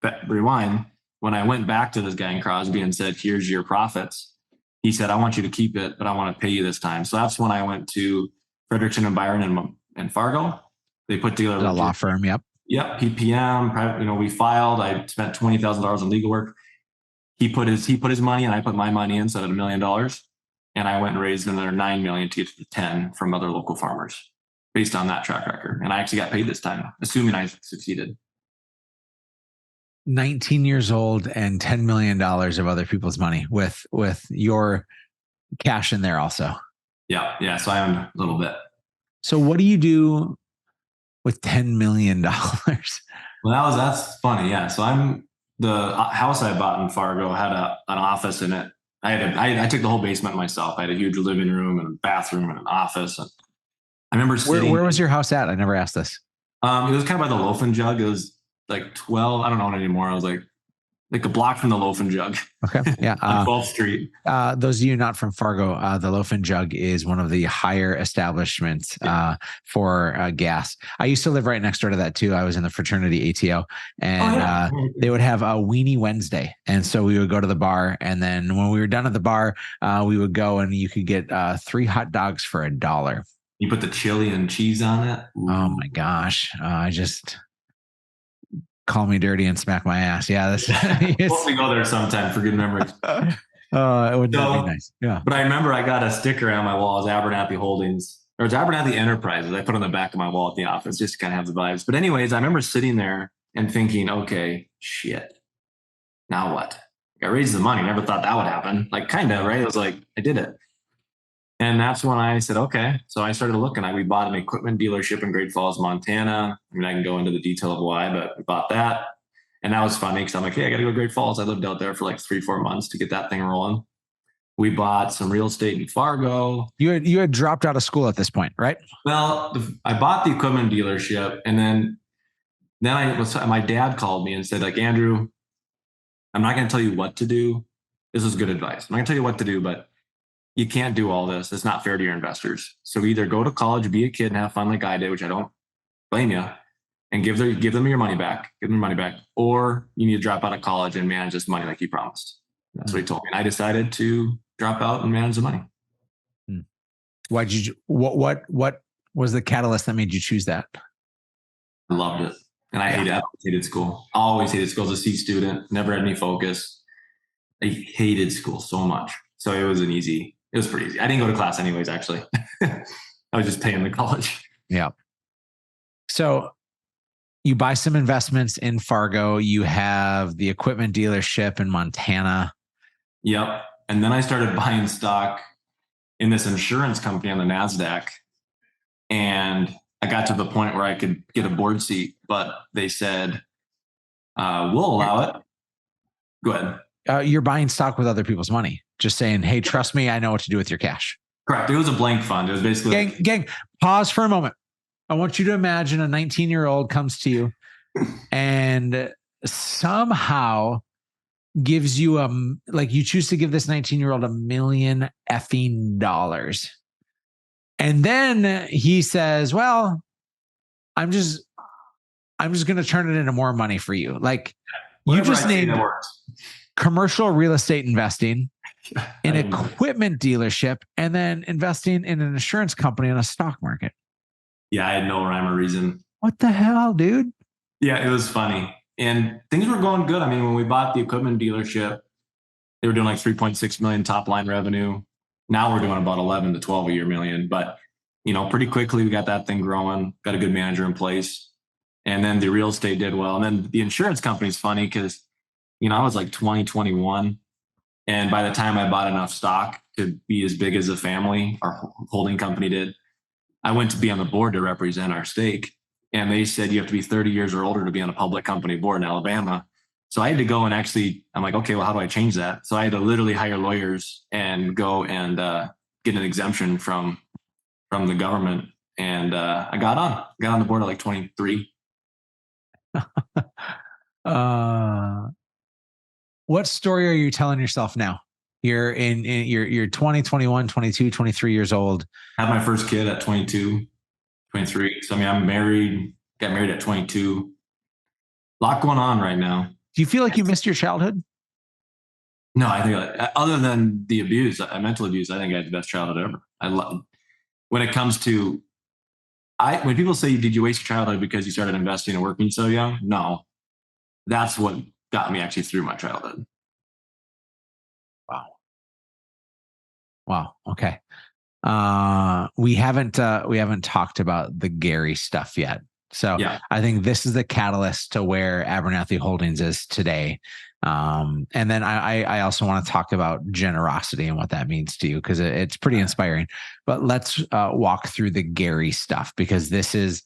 back to this guy in Crosby and said, here's your profits, he said, I want you to keep it, but I want to pay you this time. So that's when I went to Frederickson and Byron and Fargo. They put together a law firm. Yep. PPM. We filed. I spent $20,000 on legal work. He put his money, and I put my money in, so I had $1 million. And I went and raised another $9 million to get to the 10 from other local farmers, based on that track record. And I actually got paid this time, assuming I succeeded. 19 years old and $10 million of other people's money with your cash in there also. Yeah. So I owned a little bit. So what do you do with $10 million? Well, that's funny. Yeah. So the house I bought in Fargo had an office in it. I took the whole basement myself. I had a huge living room and a bathroom and an office. And I remember sitting. Where was your house at? I never asked this. It was kind of by the Loaf and Jug. It was like 12. I don't know it anymore. I was like like a block from the Loaf and Jug. Okay. Yeah. On 12th Street. Those of you not from Fargo, the Loaf and Jug is one of the higher establishments for gas. I used to live right next door to that too. I was in the fraternity ATO, and they would have a Weenie Wednesday. And so we would go to the bar. And then when we were done at the bar, we would go and you could get 3 hot dogs for $1. You put the chili and cheese on it. Ooh. Oh my gosh. I just... call me dirty and smack my ass. Yeah, that's we'll go there sometime for good memories. It would be nice. Yeah. But I remember I got a sticker on my wall. It was Abernathey Holdings, or it's Abernathey Enterprises. I put it on the back of my wall at the office just to kind of have the vibes. But anyways, I remember sitting there and thinking, okay, shit. Now what? I raised the money. Never thought that would happen. Like kind of, right? I was like, I did it. And that's when I said, okay. So I started looking. We bought an equipment dealership in Great Falls, Montana. I mean, I can go into the detail of why, but we bought that. And that was funny because I'm like, hey, I got to go to Great Falls. I lived out there for like 3-4 months to get that thing rolling. We bought some real estate in Fargo. You had dropped out of school at this point, right? Well, I bought the equipment dealership, and then my dad called me and said, like, Andrew, I'm not going to tell you what to do. This is good advice. I'm not going to tell you what to do, but you can't do all this. It's not fair to your investors. So either go to college, be a kid, and have fun like I did, which I don't blame you, and give them your money back. Give them your money back, or you need to drop out of college and manage this money like you promised. That's what he told me. And I decided to drop out and manage the money. Why did you? What was the catalyst that made you choose that? I loved it, and I hated school. Always hated school. As a C student, never had any focus. I hated school so much. So it was pretty easy. I didn't go to class anyways, actually. I was just paying the college. Yeah. So you buy some investments in Fargo. You have the equipment dealership in Montana. Yep. And then I started buying stock in this insurance company on the NASDAQ. And I got to the point where I could get a board seat, but they said, we'll allow it. Go ahead. You're buying stock with other people's money. Just saying, hey, trust me, I know what to do with your cash. Correct. It was a blank fund. It was basically gang, pause for a moment. I want you to imagine a 19-year-old comes to you and somehow gives you you choose to give this 19-year-old $1 million effing. And then he says, well, I'm just going to turn it into more money for you. Like you just named commercial real estate investing, an equipment dealership, and then investing in an insurance company in a stock market. Yeah, I had no rhyme or reason. What the hell, dude? Yeah, it was funny. And things were going good. I mean, when we bought the equipment dealership, they were doing like 3.6 million top line revenue. Now we're doing about 11 to 12 a year million. But, pretty quickly we got that thing growing, got a good manager in place. And then the real estate did well. And then the insurance company's funny because, I was like 21. And by the time I bought enough stock to be as big as a family, our holding company did, I went to be on the board to represent our stake. And they said you have to be 30 years or older to be on a public company board in Alabama. So I had to go and I'm like, okay, well, how do I change that? So I had to literally hire lawyers and go and get an exemption from the government. And I got on the board at like 23. What story are you telling yourself now? You're you're 20, 21, 22, 23 years old. I had my first kid at 22, 23. So, I'm married, got married at 22. A lot going on right now. Do you feel like you missed your childhood? No, I think other than the abuse, mental abuse, I think I had the best childhood ever. When it comes to, when people say, did you waste your childhood because you started investing and working so young? No, that's what got me actually through my childhood. Wow. Okay. We haven't talked about the Gary stuff yet. So yeah. I think this is the catalyst to where Abernathey Holdings is today. And then I also want to talk about generosity and what that means to you, because it's pretty inspiring. But let's walk through the Gary stuff, because this is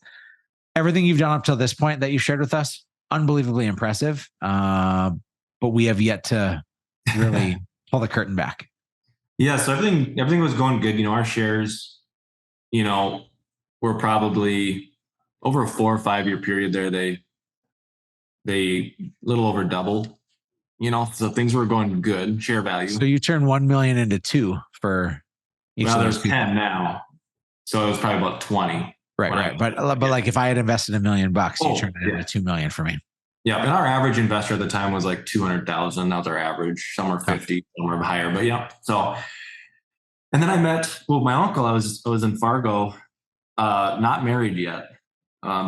everything you've done up till this point that you shared with us. Unbelievably impressive. But we have yet to really pull the curtain back. Yeah. So everything was going good. Our shares, were probably over a 4 or 5 year period there. They little over doubled, so things were going good, share value. So you turned 1 million into 2 for each of those there's people. 10 now. So it was probably about 20. Right. But like if I had invested $1 million, you turned it into 2 million for me. Yeah. And our average investor at the time was like 200,000. That was our average. Some were 50, some were higher, but yeah. So, and then I met my uncle. I was in Fargo, not married yet,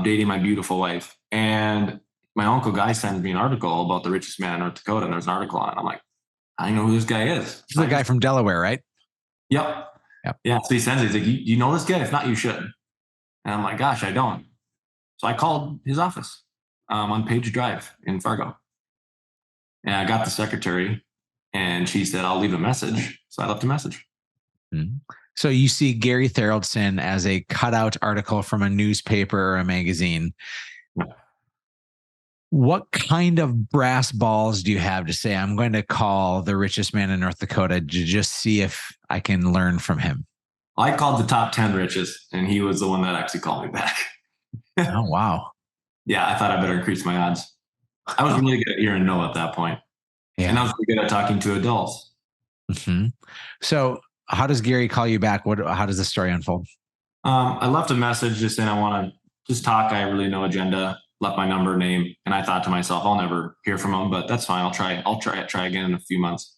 dating my beautiful wife. And my uncle Guy sends me an article about the richest man in North Dakota. And there's an article on it. I'm like, I know who this guy is. He's the guy from Delaware, right? Yep. Yeah. So he sends it. He's like, you know this guy? If not, you should. And I'm like, gosh, I don't. So I called his office on Page Drive in Fargo. And I got the secretary and she said, I'll leave a message. So I left a message. Mm-hmm. So you see Gary Tharaldson as a cutout article from a newspaper or a magazine. Yeah. What kind of brass balls do you have to say, I'm going to call the richest man in North Dakota to just see if I can learn from him? I called the top 10 richest, and he was the one that actually called me back. Oh, wow. Yeah, I thought I better increase my odds. I was really good at hearing no at that point. Yeah. And I was really good at talking to adults. Mm-hmm. So how does Gary call you back? How does the story unfold? I left a message just saying I want to just talk. I have really no agenda. Left my number, name, and I thought to myself, I'll never hear from him, but that's fine. I'll try again in a few months.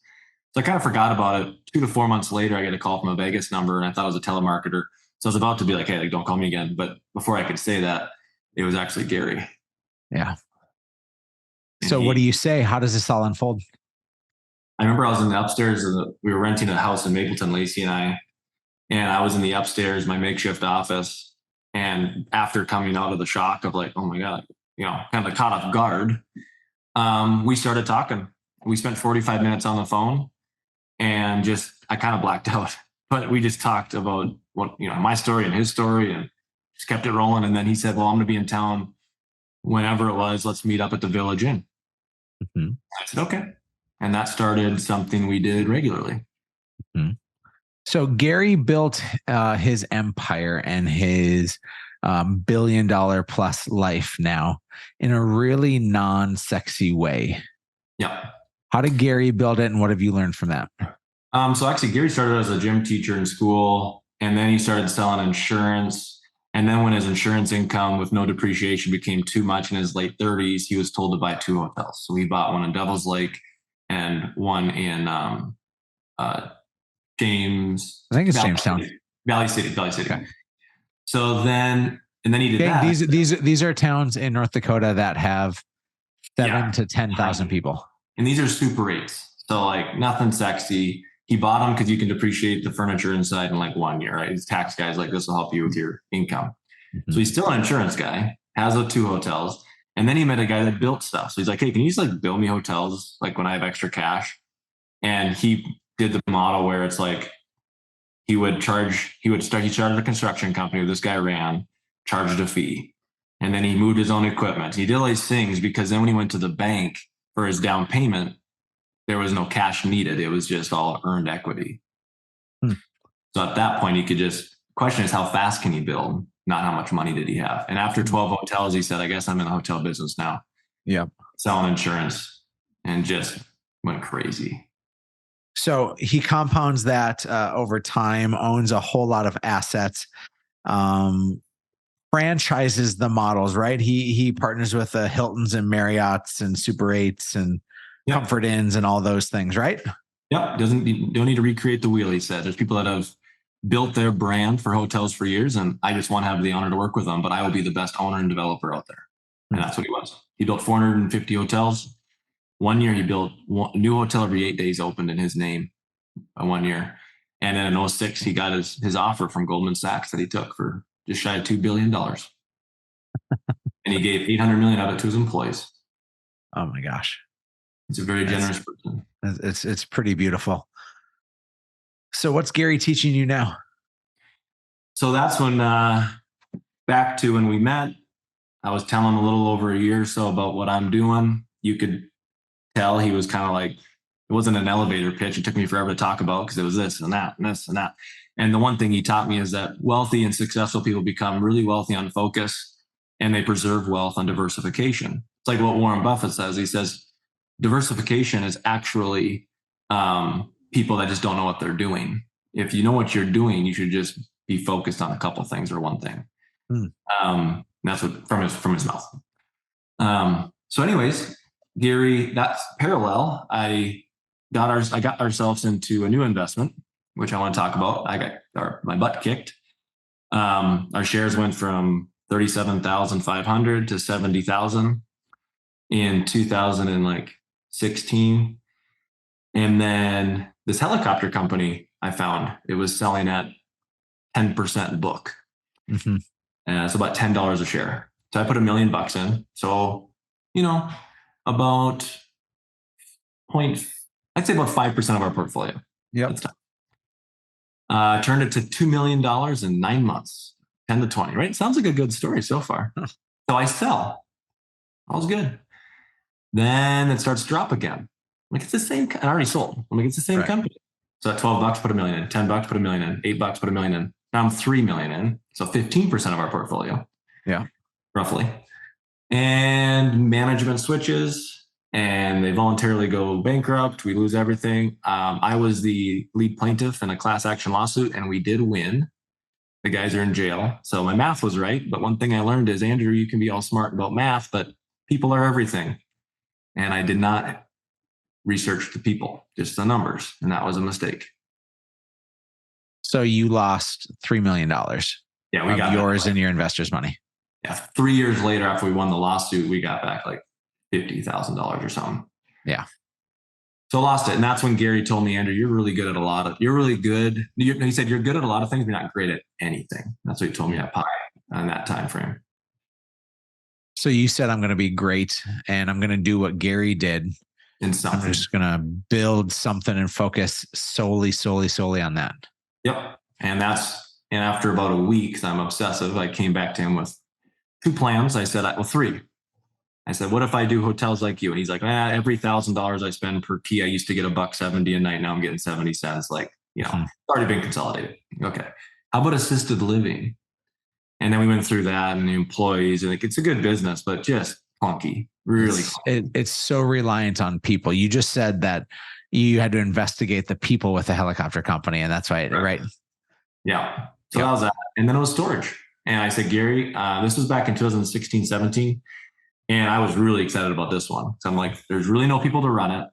So I kind of forgot about it. 2 to 4 months later, I get a call from a Vegas number, and I thought it was a telemarketer. So I was about to be like, hey, like, don't call me again. But before I could say that, it was actually Gary. Yeah. So what do you say? How does this all unfold? I remember I was in the upstairs. We were renting a house in Mapleton, Lacey and I was in the upstairs, my makeshift office. And after coming out of the shock of like, oh my God, kind of caught off guard, we started talking. We spent 45 minutes on the phone and I kind of blacked out, but we just talked about my story and his story and just kept it rolling. And then he said, well, I'm going to be in town whenever it was, let's meet up at the Village Inn. Mm-hmm. I said, okay. And that started something we did regularly. Mm-hmm. So Gary built his empire and his $1 billion plus life now in a really non-sexy way. Yeah. How did Gary build it, and what have you learned from that? So actually, Gary started as a gym teacher in school, and then he started selling insurance. And then when his insurance income with no depreciation became too much in his late 30s, he was told to buy 2 hotels. So he bought one in Devil's Lake and one in James. I think it's Jamestown. Valley City. Okay. So then he did that. These are towns in North Dakota that have 7,000 to 10,000 people. And these are Super 8s. So like nothing sexy. He bought them because you can depreciate the furniture inside in like 1 year, right? His tax guy's like, this will help you with your income. Mm-hmm. So he's still an insurance guy, has 2 hotels. And then he met a guy that built stuff. So he's like, hey, can you just like build me hotels like when I have extra cash? And he did the model where it's like he started a construction company this guy ran, charged a fee. And then he moved his own equipment. He did all these things because then when he went to the bank for his down payment, there was no cash needed. It was just all earned equity. So at that point, he could question is how fast can he build, not how much money did he have. And after 12 hotels, he said, I guess I'm in the hotel business now. Yeah. Selling insurance, and just went crazy. So he compounds that over time, owns a whole lot of assets, franchises the models, right? He partners with the Hiltons and Marriotts and Super 8s and Comfort Inns and all those things, right? Yep. Don't need to recreate the wheel, he said. There's people that have built their brand for hotels for years, and I just want to have the honor to work with them, but I will be the best owner and developer out there. And that's what he was. He built 450 hotels. 1 year, he built a new hotel every 8 days opened in his name 1 year. And then in 2006, he got his offer from Goldman Sachs that he took for just shy of $2 billion. And he gave $800 million of it to his employees. Oh my gosh. He's a very generous person. It's pretty beautiful. So what's Gary teaching you now? So that's when, back to when we met, I was telling him a little over a year or so about what I'm doing. You could tell he was kind of like, it wasn't an elevator pitch. It took me forever to talk about because it was this and that and this and that. And the one thing he taught me is that wealthy and successful people become really wealthy on focus, and they preserve wealth on diversification. It's like what Warren Buffett says. He says, diversification is actually people that just don't know what they're doing. If you know what you're doing, you should just be focused on a couple of things or one thing. That's what from his mouth. So anyways, Gary, that's parallel. I got ourselves into a new investment, which I want to talk about. I got my butt kicked. Our shares went from 37,500 to 70,000 in 2016. And then this helicopter company I found, it was selling at 10% book. So about $10 a share. So I put $1 million in. So, about I'd say about 5% of our portfolio. Yeah. Turned it to $2 million in 9 months, 10 to 20, right? Sounds like a good story so far. So I sell. All's good. Then it starts to drop again. I'm like, it's the same. I already sold. I'm like, it's the same company. So at $12, put $1 million in. $10, put $1 million in. $8, put $1 million in. Now I'm $3 million in. So 15% of our portfolio. Yeah. Roughly. And management switches and they voluntarily go bankrupt. We lose everything. I was the lead plaintiff in a class action lawsuit and we did win. The guys are in jail. So my math was right. But one thing I learned is, Andrew, you can be all smart about math, but people are everything. And I did not research the people, just the numbers. And that was a mistake. So you lost $3 million. Yeah, we got yours and your investors' money. Yeah, 3 years later, after we won the lawsuit, we got back like $50,000 or something. Yeah. So I lost it. And that's when Gary told me, Andrew, you're really good at he said, you're good at a lot of things, but you're not great at anything. That's what he told me at Pi on that time frame. So you said, I'm going to be great and I'm going to do what Gary did. I'm just going to build something and focus solely on that. Yep. And after about a week, I'm obsessive. I came back to him with 2 plans. I said, 3. I said, what if I do hotels like you? And he's like, every $1,000 I spend per key, I used to get $1.70 a night. Now I'm getting 70 cents. Like, it's already been consolidated. Okay. How about assisted living? And then we went through that and the employees, and it's a good business, but just clunky, really. It's so reliant on people. You just said that you had to investigate the people with the helicopter company, and that's why, right? Yeah. So that was that. And then it was storage. And I said, Gary, this was back in 2016, 17. And I was really excited about this one. So I'm like, there's really no people to run it.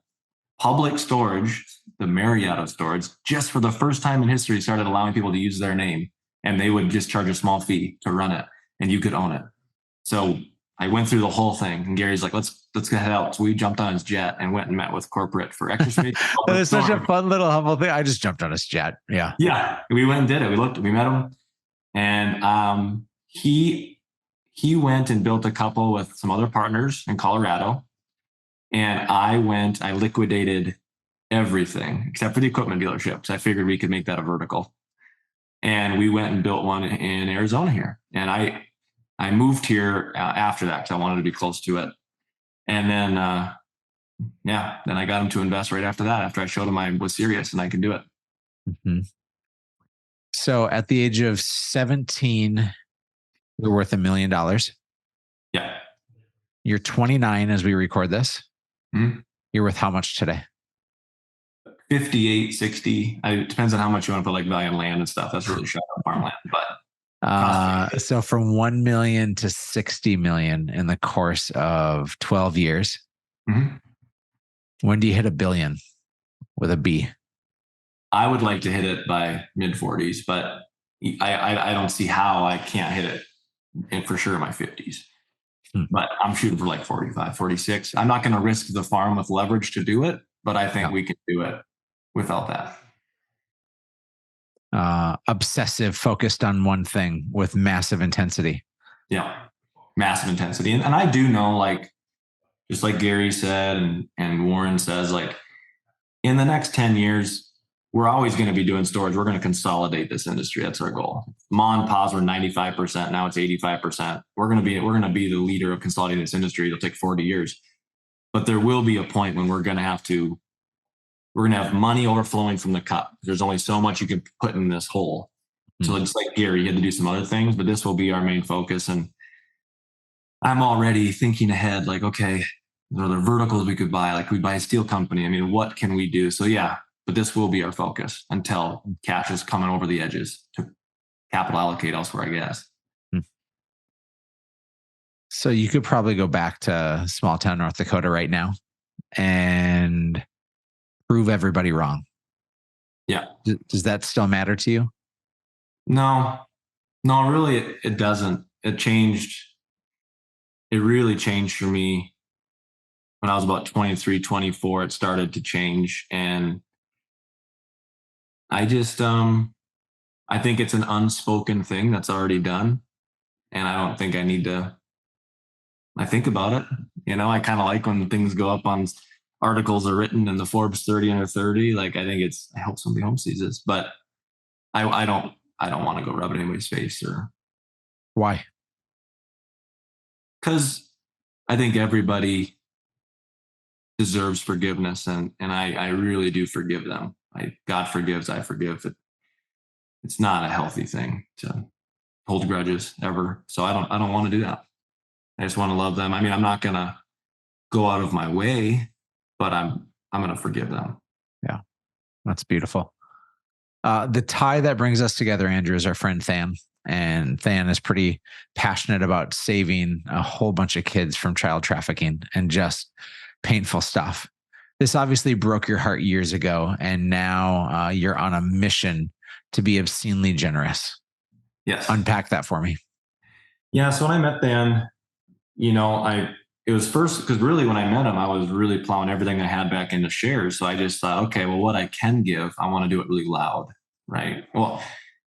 Public storage, the Marriott of storage, just for the first time in history, started allowing people to use their name. And they would just charge a small fee to run it, and you could own it. So I went through the whole thing, and Gary's like, let's head out. So we jumped on his jet and went and met with corporate for extra space. It's such a fun little humble thing. I just jumped on his jet. Yeah. Yeah. We went and did it. We met him, and he went and built a couple with some other partners in Colorado. And I liquidated everything except for the equipment dealership, because I figured we could make that a vertical. And we went and built one in Arizona here. And I moved here after that because I wanted to be close to it. And then, then I got him to invest right after that, after I showed him I was serious and I could do it. Mm-hmm. So at the age of 17, you're worth $1 million. Yeah. You're 29 as we record this. Mm-hmm. You're worth how much today? 58, 60. It depends on how much you want to put like value on land and stuff. That's really shot on farmland. But so from 1 million to 60 million in the course of 12 years. Mm-hmm. When do you hit $1 billion with a B? I would like to hit it by mid 40s, but I don't see how I can't hit it and for sure in my 50s. But I'm shooting for like 45, 46. I'm not going to risk the farm with leverage to do it, but I think we can do it without that. Obsessive, focused on one thing with massive intensity. Yeah, massive intensity. And I do know, like, just like Gary said and Warren says, like, in the next 10 years, we're always going to be doing storage. We're going to consolidate this industry. That's our goal. Ma and Pa's were 95%. Now it's 85%. We're going to be the leader of consolidating this industry. It'll take 40 years. But there will be a point when we're going to have money overflowing from the cup. There's only so much you can put in this hole. Mm-hmm. So just like Gary, he had to do some other things, but this will be our main focus. And I'm already thinking ahead, like, okay, Are there verticals we could buy? Like we buy a steel company. I mean, what can we do? So yeah, but this will be our focus until cash is coming over the edges to capital allocate elsewhere, I guess. So you could probably go back to small town North Dakota right now and prove everybody wrong. Yeah. Does that still matter to you? No, really, it doesn't. It changed. It really changed for me when I was about 23, 24. It started to change. And I just, I think it's an unspoken thing that's already done. And I don't think I need to, I think about it. I kind of like when things go up on articles are written in the Forbes 30 under 30. Like, I think I hope somebody home sees this, but I don't want to go rub it in anybody's face or. Why? Because I think everybody deserves forgiveness, and I really do forgive them. God forgives, I forgive. It's not a healthy thing to hold grudges ever. So I don't want to do that. I just want to love them. I mean, I'm not gonna go out of my way, but I'm gonna forgive them. Yeah, that's beautiful. The tie that brings us together, Andrew, is our friend Than. And Than is pretty passionate about saving a whole bunch of kids from child trafficking and just painful stuff. This obviously broke your heart years ago, and now you're on a mission to be obscenely generous. Yes. Unpack that for me. Yeah. So when I met Than, it was first because really when I met him, I was really plowing everything I had back into shares. So I just thought, okay, well, what I can give, I want to do it really loud, right? Well,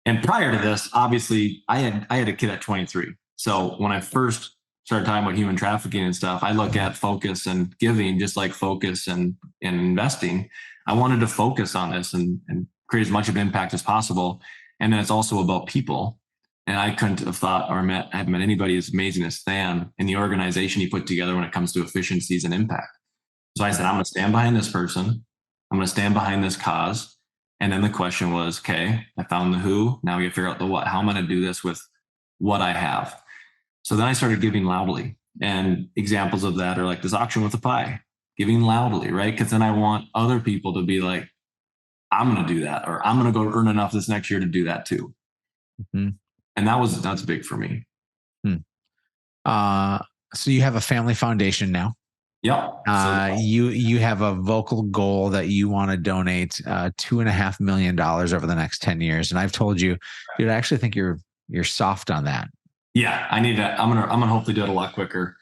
and prior to this, obviously, I had a kid at 23. So when I first started talking about human trafficking and stuff, I look at focus and giving just like focus and investing. I wanted to focus on this and create as much of an impact as possible. And then it's also about people. And I couldn't have thought or have met anybody as amazing as Than in the organization he put together when it comes to efficiencies and impact. So I said, I'm going to stand behind this person. I'm going to stand behind this cause. And then the question was, okay, I found the who. Now we got to figure out the what. How am I going to do this with what I have? So then I started giving loudly. And examples of that are like this auction with a pie, giving loudly, right? Because then I want other people to be like, I'm going to do that, or I'm going to go earn enough this next year to do that too. Mm-hmm. And that's big for me. So you have a family foundation now. Yep. You have a vocal goal that you want to donate $2.5 million over the next 10 years. And I've told you, dude, I actually think you're soft on that. Yeah, I need that. I'm gonna hopefully do it a lot quicker.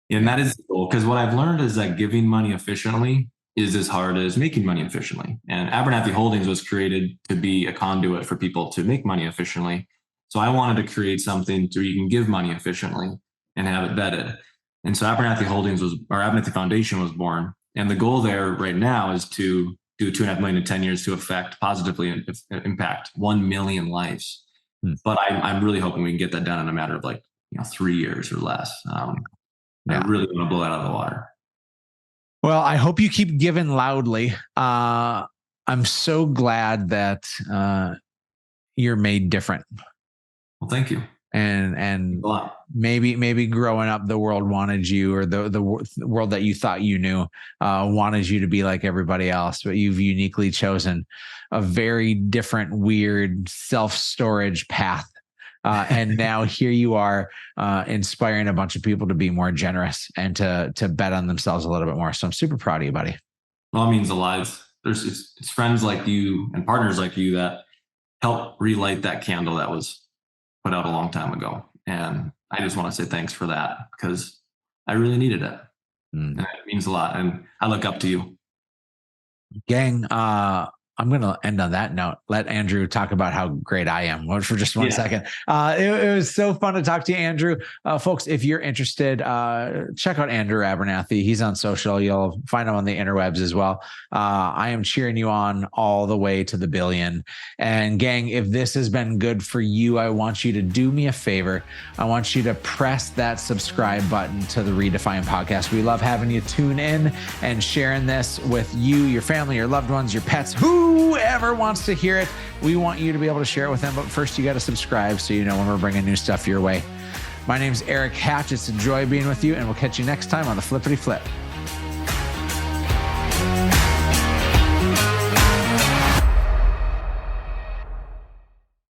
And that is the goal. Because what I've learned is that giving money efficiently is as hard as making money efficiently. And Abernathey Holdings was created to be a conduit for people to make money efficiently. So I wanted to create something so you can give money efficiently and have it vetted. And so Abernathey Abernathey Foundation was born. And the goal there right now is to do $2.5 million in 10 years to positively impact 1 million lives. But I'm really hoping we can get that done in a matter of 3 years or less. I really want to blow that out of the water. Well, I hope you keep giving loudly. I'm so glad that you're made different. Well, thank you. And maybe growing up, the world wanted you, or the world that you thought you knew wanted you to be like everybody else, but you've uniquely chosen a very different, weird self-storage path. And now here you are inspiring a bunch of people to be more generous and to bet on themselves a little bit more. So I'm super proud of you, buddy. Well, it means a lot. It's friends like you and partners like you that help relight that candle that was put out a long time ago. And I just want to say thanks for that, because I really needed it. And it means a lot. And I look up to you. Gang, I'm going to end on that note. Let Andrew talk about how great I am for just one second. It was so fun to talk to you, Andrew. Folks, if you're interested, check out Andrew Abernathey. He's on social. You'll find him on the interwebs as well. I am cheering you on all the way to the billion. And gang, if this has been good for you, I want you to do me a favor. I want you to press that subscribe button to the Redefine podcast. We love having you tune in and sharing this with you, your family, your loved ones, your pets, whoever wants to hear it. We want you to be able to share it with them. But first, you got to subscribe so you know when we're bringing new stuff your way. My name's Erik Hatch. It's a joy being with you, and we'll catch you next time on the Flippity Flip.